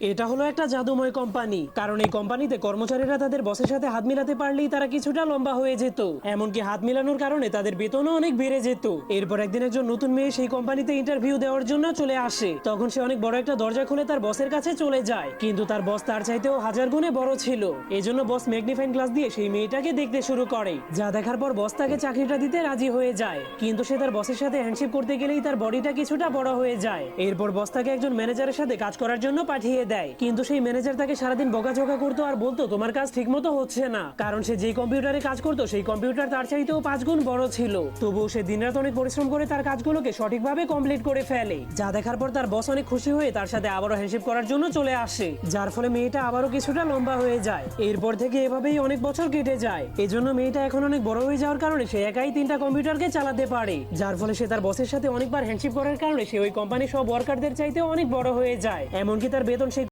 এটা হলো একটা জাদুময় কোম্পানি, কারণ এই কোম্পানিতে কর্মচারীরা তাদের বসের সাথে হাত মিলাতে পারলেই তারা কিছুটা লম্বা হয়ে যেত। এমনকি হাত মিলানোর কারণে তাদের বেতনও অনেক বেড়ে যেত। এরপর একদিন একজন নতুন মেয়ে সেই কোম্পানিতে ইন্টারভিউ দেওয়ার জন্য চলে আসে। তখন সে অনেক বড় একটা দরজা খুলে তার বসের কাছে চলে যায়, কিন্তু তার বস তার চাইতেও হাজার গুণে বড় ছিল। এজন্য বস ম্যাগনিফাইং গ্লাস দিয়ে সেই মেয়েটাকে দেখতে শুরু করে, যা দেখার পর বস তাকে চাকরিটা দিতে রাজি হয়ে যায়। কিন্তু সে তার বসের সাথে হ্যান্ডশেক করতে গেলেই তার বডিটা কিছুটা বড় হয়ে যায়। এরপর বস তাকে একজন ম্যানেজারের সাথে কাজ করার জন্য পাঠিয়ে দেয়, কিন্তু সেই ম্যানেজার তাকে সারাদিন বকাঝকা করতো আর বলতো তোমার কাজ ঠিকমতো হচ্ছে না, কারণ সে যে কম্পিউটারে কাজ করতো সেই কম্পিউটার তার চাইতেও 5 গুণ বড় ছিল। তবুও সে দিনরাত অনেক পরিশ্রম করে তার কাজগুলোকে সঠিকভাবে কমপ্লিট করে ফেলে, যা দেখার পর তার বস অনেক খুশি হয়ে তার সাথে আবারও হ্যান্ডশেক করার জন্য চলে আসে, যার ফলে মেয়েটা আবারও কিছুটা লম্বা হয়ে যায়। এরপর থেকে এভাবেই অনেক বছর কেটে যায়। এজন্য মেয়েটা এখন অনেক বড় হয়ে যাওয়ার কারণে সে একাই 3টা কম্পিউটারকে চালাতে পারে, যার ফলে সে তার বসের সাথে অনেকবার হ্যান্ডশেক করার কারণে সে ওই কোম্পানির সব ওয়ার্কারদের চাইতেও অনেক বড় হয়ে যায়। এমনকি তার বেতন